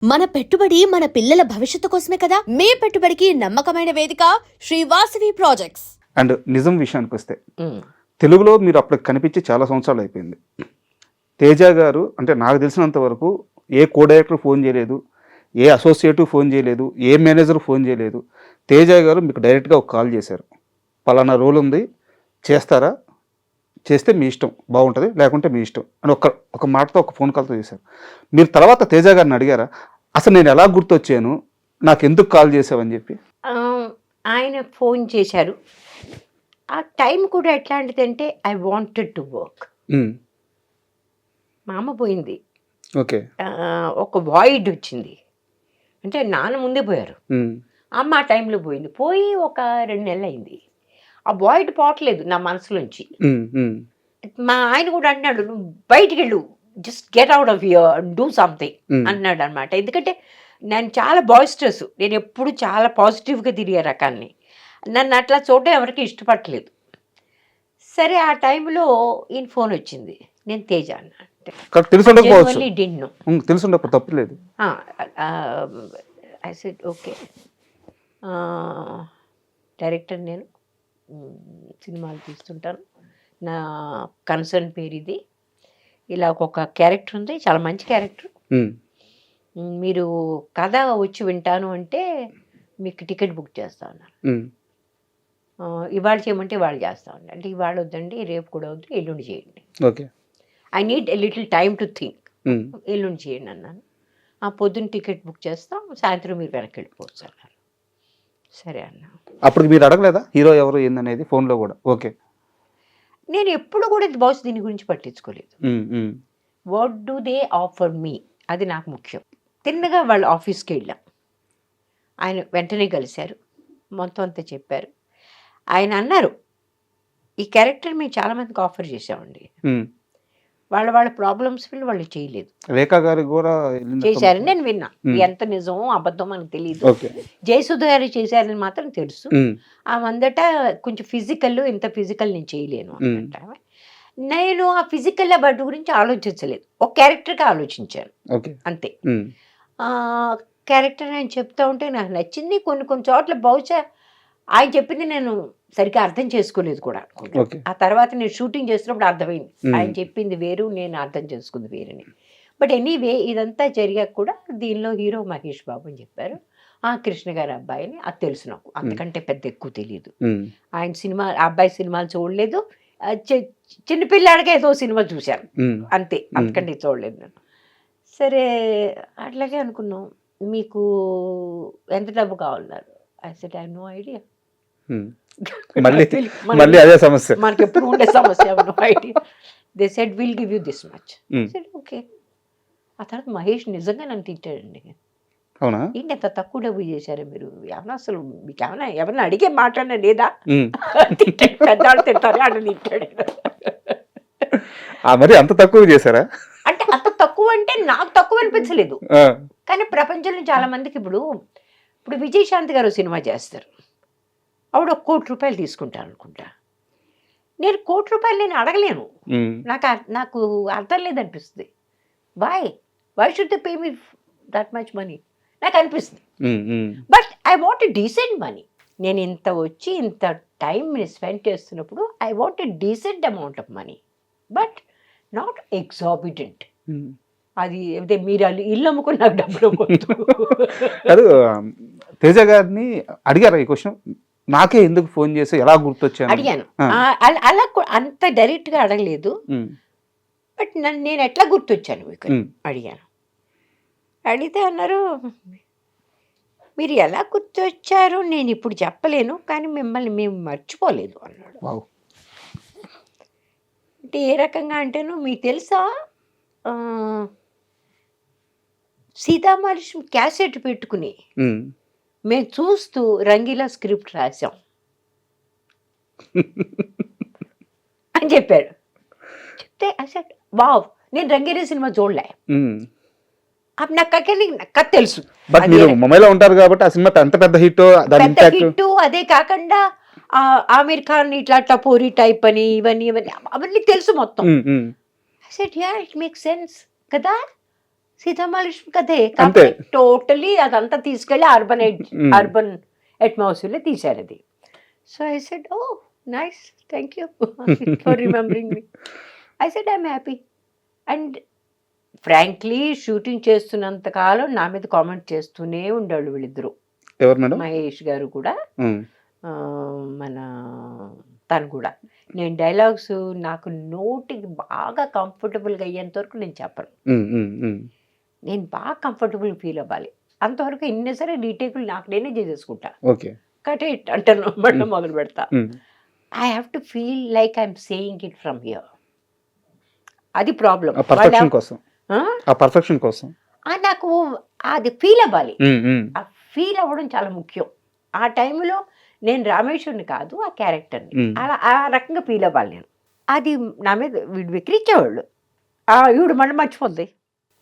మన పెట్టుబడి మన పిల్లల భవిష్యత్తు కోసమే కదా. మీ పెట్టుబడికి నమ్మకమైన వేదిక శ్రీవాసవి ప్రాజెక్ట్స్. అండ్ నిజం విషయానికి వస్తే తెలుగులో మీరు అప్పుడు కనిపించి చాలా సంవత్సరాలు అయిపోయింది. తేజ గారు అంటే నాకు తెలిసినంత వరకు ఏ కో డైరెక్టర్ ఫోన్ చేయలేదు, ఏ అసోసియేటివ్ ఫోన్ చేయలేదు, ఏ మేనేజర్ ఫోన్ చేయలేదు. తేజ గారు మీకు డైరెక్ట్గా ఒక కాల్ చేశారు, పలానా రోల్ ఉంది చేస్తారా, చేస్తే మీ ఇష్టం బాగుంటుంది లేకుంటే మీ ఇష్టం అని ఒక మాటతో ఒక ఫోన్ కాల్తో చేశారు. మీరు తర్వాత తేజ గారిని అడిగారా అసలు నేను ఎలా గుర్తొచ్చాను, నాకు ఎందుకు కాల్ చేసావని చెప్పి? ఆయన ఫోన్ చేశారు. ఆ టైం కూడా ఎట్లాంటిదంటే ఐ వాంటెడ్ టు వర్క్. మా అమ్మ పోయింది, ఓకే, ఒక వాయిడ్ వచ్చింది. అంటే నాన్న ముందే పోయారు, అమ్మ ఆ టైంలో పోయింది. పోయి ఒక 2 నెలలు అయింది. ఆ వాయిడ్ పోవట్లేదు నా మనసులోంచి. మా ఆయన కూడా అంటున్నాడు, నువ్వు బయటికి వెళ్ళు, just get out of here, do something అన్నాడు అనమాట. ఎందుకంటే నేను చాలా బాయిస్టర్స్, నేను ఎప్పుడు చాలా పాజిటివ్గా తిరిగే రకాన్ని. నన్ను అట్లా చూడడం ఎవరికి ఇష్టపడలేదు. సరే ఆ టైంలో ఈయన ఫోన్ వచ్చింది, నేను తేజ అన్న అంటే తప్పలేదు. ఐ సెడ్ ఓకే, డైరెక్టర్ నేను, సినిమాలు తీస్తుంటాను, నా కన్సర్న్ పేరు ఇది, ఇలా ఒక క్యారెక్టర్ ఉంది, చాలా మంచి క్యారెక్టర్, మీరు కథ వచ్చి వింటాను అంటే మీకు టికెట్ బుక్ చేస్తా ఉన్నారు. ఇవాళ చేయమంటే ఇవాళ చేస్తా ఉన్నారు. అంటే ఇవాళ వద్దండి, రేపు కూడా వద్దు, ఎల్లుండి చేయండి. Okay, I need a little time to think. ఎల్లుండి చేయండి అన్నాను. ఆ పొద్దున్న టికెట్ బుక్ చేస్తాం, సాయంత్రం మీరు వెనక్కి వెళ్ళిపోవచ్చు అన్నారు. సరే అన్నా. అప్పుడు మీరు అడగలేదా హీరో ఎవరు ఏందనేది ఫోన్లో కూడా? ఓకే, నేను ఎప్పుడు కూడా బాస్ దీని గురించి పట్టించుకోలేదు. వాట్ డూ దే ఆఫర్ మీ, అది నాకు ముఖ్యం. తిన్నగా వాళ్ళ ఆఫీస్కి వెళ్ళాం. ఆయన వెంటనే కలిశారు, మొత్తం అంతా చెప్పారు. ఆయన అన్నారు, ఈ క్యారెక్టర్ మేము చాలామందికి ఆఫర్ చేసామండి, వాళ్ళ ప్రాబ్లమ్స్ వాళ్ళు చేయలేదు. రేఖా గారు కూడా చేశారని నేను విన్నా. ఎంత నిజమో అబద్ధం మనకు తెలియదు. జయసుధ గారు చేశారని మాత్రం తెలుసు. ఆమె అందట కొంచెం ఫిజికల్, ఇంత ఫిజికల్ నేను చేయలేను అంట. నేను ఆ ఫిజికల్ బట్ గురించి ఆలోచించలేదు, ఒక క్యారెక్టర్గా ఆలోచించాను అంతే. క్యారెక్టర్ ఆయన చెప్తా ఉంటే నాకు నచ్చింది. కొన్ని చోట్ల బహుశా ఆయన చెప్పింది నేను సరిగ్గా అర్థం చేసుకోలేదు కూడా. ఆ తర్వాత నేను షూటింగ్ చేస్తున్నప్పుడు అర్థమైంది, ఆయన చెప్పింది వేరు, నేను అర్థం చేసుకుంది వేరని. బట్ ఎనీవే ఇదంతా జరిగాక కూడా దీనిలో హీరో మహేష్ బాబు అని చెప్పారు. కృష్ణ గారి అబ్బాయిని, అది తెలుసు నాకు, అంతకంటే పెద్ద ఎక్కువ తెలియదు. ఆయన సినిమా, ఆ అబ్బాయి సినిమాలు చూడలేదు, చిన్నపిల్లాడిగా ఏదో సినిమా చూశాను అంతే, అంతకంటే చూడలేదు నేను. సరే అట్లాగే అనుకున్నాం. మీకు ఎంత డబ్బు కావాలన్నారు? I said I have no idea. మళ్ళీ అదే సమస్య, మనకి ఎప్పుడు ఉండే సమస్య, no idea. They said will give you this much. Said okay. ఆ తర్వాత మహేష్ నిజంగా నన్ను తిట్టాడండి. అవునా, ఏంటి ఎంత తక్కువ డబ్బు చేశారు మీరు, ఏమన్నా అసలు మీకు ఏమన్నా ఎవరన్నా అడిగే మాట్లాడినా లేదా, పెద్దవాళ్ళు తింటారు అని తిట్టాడు. మరి అంత తక్కువ చేశారా? అంటే అంత తక్కువ అంటే నాకు తక్కువ అనిపించలేదు, కానీ ప్రపంచంలో చాలా మందికి ఇప్పుడు విజయశాంతి గారు సినిమా చేస్తారు, ఆవిడ 1 కోటి రూపాయలు తీసుకుంటారు అనుకుంటా. నేను 1 కోటి రూపాయలు నేను అడగలేను, నాకు అర్థం లేదనిపిస్తుంది. Why should they pay me that much money నాకు అనిపిస్తుంది. But I want a decent money. నేను ఇంత వచ్చి ఇంత టైం స్పెండ్ చేస్తున్నప్పుడు I want a decent amount of money, but not exorbitant. అది మీరు ఇల్లు అమ్ముకుని నాకు డబ్బులు. తేజ గారిని అడిగారా ఈ క్వశ్చన్, నాకే ఎందుకు ఫోన్ చేసి ఎలా గుర్తొచ్చాను? అడిగాను. అలా అంత డైరెక్ట్గా అడగలేదు, బట్ నేను ఎట్లా గుర్తొచ్చాను మీకు అడిగాను. అడిగితే అన్నారు, మీరు ఎలా గుర్తొచ్చారు నేను ఇప్పుడు చెప్పలేను, కానీ మిమ్మల్ని మేము మర్చిపోలేదు అన్నాడు. అంటే ఏ రకంగా అంటేను, మీకు తెలుసా సీతామహాలక్ష్మి క్యాసెట్ పెట్టుకుని మేము చూస్తూ రంగీలా స్క్రిప్ట్ రాసాం అని చెప్పాడు. చెప్తే అసలు వావ్, నేను రంగీలా సినిమా చూడలే, నాకు కథ తెలుసు. ముంబైలో ఉంటారు కాబట్టి ఆ సినిమా ఎంత పెద్ద హిట్. అదే కాకుండా ఆమీర్ ఖాన్ ఇట్లా టపోరీ టైప్ అని అవన్నీ తెలుసు మొత్తం. I said, yeah, it makes sense కదా. సీతామహాలక్ష్మి కథే అంతే. టోటలీ అదంతా తీసుకెళ్ళి Mm. అర్బన్ అట్మాస్ఫియర్లో తీశారు అది. So I said oh nice, thank you for remembering me. I said I'm happy. And frankly shooting చేస్తున్నంత కాలం నా మీద కామెంట్ చేస్తూనే ఉండేవాళ్ళు వీళ్ళిద్దరూ. ఎవరు మేడం? మహేష్ గారు కూడా ఉమ్, మన తను కూడా. నేను డైలాగ్స్ నాకు నోటికి బాగా కంఫర్టబుల్గా అయ్యేంత వరకు నేను చెప్పను. ఉమ్, ఉమ్, ఉమ్. నేను బాగా కంఫర్టబుల్ ఫీల్ అవ్వాలి. అంతవరకు ఎన్ని సరే రీటేకులు నాకు నేనే చేసేసుకుంటా. ఓకే. కట్ ఇట్ అంటాను, మళ్ళీ మొదలు పెడతా. Um, I have to feel like I'm saying it from here. అది ప్రాబ్లం. ఆ పర్ఫెక్షన్ కోసం, ఆ పర్ఫెక్షన్ కోసం. నాకు అది ఫీల్ అవ్వాలి. ఉమ్, ఉమ్, ఆ ఫీల్ అవ్వడం చాలా ముఖ్యం. ఆ టైంలో నేను రామేశ్వరుని కాదు, ఆ క్యారెక్టర్ని అలా ఆ రకంగా ఫీల్ అవ్వాలి నేను. అది నా మీద వీడు విక్రించేవాళ్ళు. ఈవిడ మళ్ళీ మర్చిపోద్ది,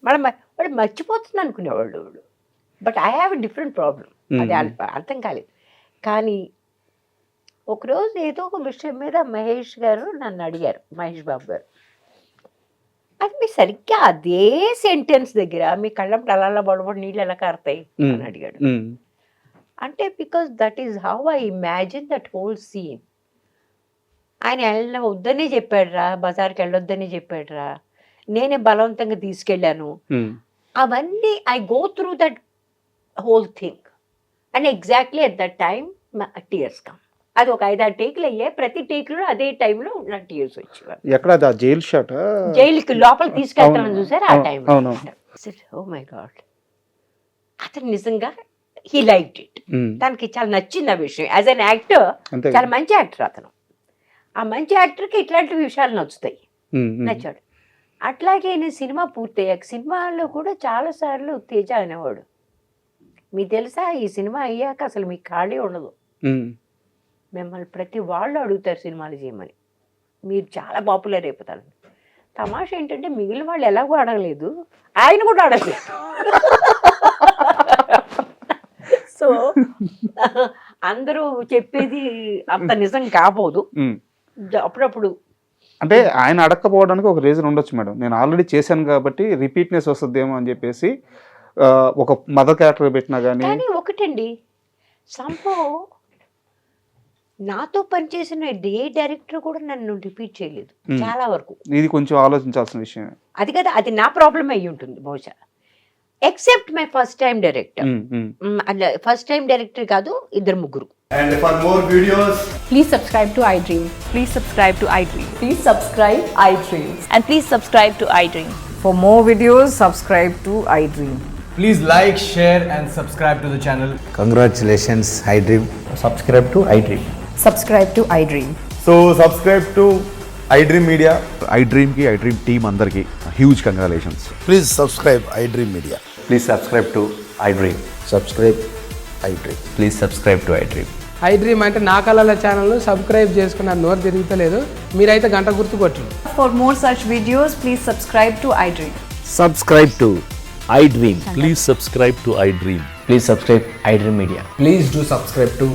మళ్ళీ వాడు మర్చిపోతుంది అనుకునేవాళ్ళు వీడు. But I have a different problem. అది అర్థం కాలేదు. కానీ ఒకరోజు ఏదో ఒక విషయం మీద మహేష్ గారు నన్ను అడిగారు, మహేష్ బాబు గారు, అది మీ సరిగ్గా అదే సెంటెన్స్ దగ్గర మీ కళ్ళప్పుడు అలా బడబడి నీళ్ళు ఎలా కారుతాయి అని అడిగాడు. ఉమ్, అంటే because that is how I imagine that whole scene. ఆయన వద్దనే చెప్పాడురా, బజార్కి వెళ్ళొద్దని చెప్పాడురా, నేనే బలవంతంగా తీసుకెళ్ళాను. ఉమ్. అవన్నీ I go through that whole thing. And exactly at that time tears come. అది ఒక 5-6 టేకులు అయ్యాయి. ప్రతి టేకులో అదే టైంలో నాకు టీయర్స్ వచ్చేవారు. ఎక్కడ అది? ఆ జైలు షాట్? జైలుకి లోపల తీసుకెళ్తామని చూసారు ఆ టైంలో. అవును. ఓ మై గాడ్, అతను నిజంగా హీ లైక్డ్ ఇట్. తనకి చాలా నచ్చింది ఆ విషయం. యాజ్ అన్ యాక్టర్ అంతే. చాలా మంచి యాక్టర్ అతను. ఆ మంచి యాక్టర్కి ఇట్లాంటి విషయాలు నచ్చుతాయి, నచ్చాడు. అట్లాగే నేను సినిమా పూర్తయ్యాక సినిమాల్లో కూడా చాలాసార్లు తేజ అనేవాడు, మీకు తెలుసా ఈ సినిమా అయ్యాక అసలు మీకు ఖాళీ ఉండదు, మిమ్మల్ని ప్రతి వాళ్ళు అడుగుతారు సినిమాలు చేయమని, మీరు చాలా పాపులర్ అయిపోతారు. తమాషా ఏంటంటే మిగిలిన వాళ్ళు ఎలాగో అడగలేదు, ఆయన కూడా అడగలేదు. సో అందరూ చెప్పేది అంత నిజం కాబోదు అప్పుడప్పుడు. అంటే ఆయన అడగకపోవడానికి ఒక రీజన్ ఉండొచ్చు మేడం. నేను ఆల్రెడీ చేశాను కాబట్టి రిపీట్నెస్ వస్తుందేమో అని చెప్పేసి ఒక మదర్ క్యారెక్టర్ పెట్టినా కానీ. కానీ ఒకటండి, సంభవ్ నాతో పనిచేసిన ఏ డైరెక్టర్ కూడా నన్ను రిపీట్ చేయలేదు చాలా వరకు. ఇది కొంచెం ఆలోచించాల్సిన విషయం. అది కదా, అది నా ప్రాబ్లం అయ్యి ఉంటుంది బహుశా. Except my first time director. First time director కాదు, ఇద్దరు ముగ్గురు. And for more videos, Please subscribe to iDream. Please subscribe to iDream. Please subscribe iDream. And please subscribe to iDream. For more videos, subscribe to iDream. please like, share and subscribe to the channel. Congratulations, iDream. Subscribe to iDream. Subscribe to iDream. So subscribe to iDream Media. iDream ki iDream team andarki huge congratulations. Please subscribe iDream Media. Please subscribe to iDream. Subscribe iDream. Please subscribe to iDream. iDream అంటే నా కళల ఛానల్ను subscribe చేసుకున్న నోరు తిరుగుతలేదు, మీరైతే గంట గుర్తు కొట్టండి. For more such videos, please subscribe to iDream. Subscribe to iDream. Please subscribe to iDream. Please subscribe iDream Media. Please do subscribe to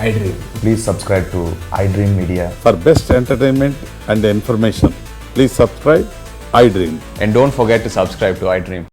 iDream. Please subscribe to iDream Media. For best entertainment and information, please subscribe iDream. And don't forget to subscribe to iDream.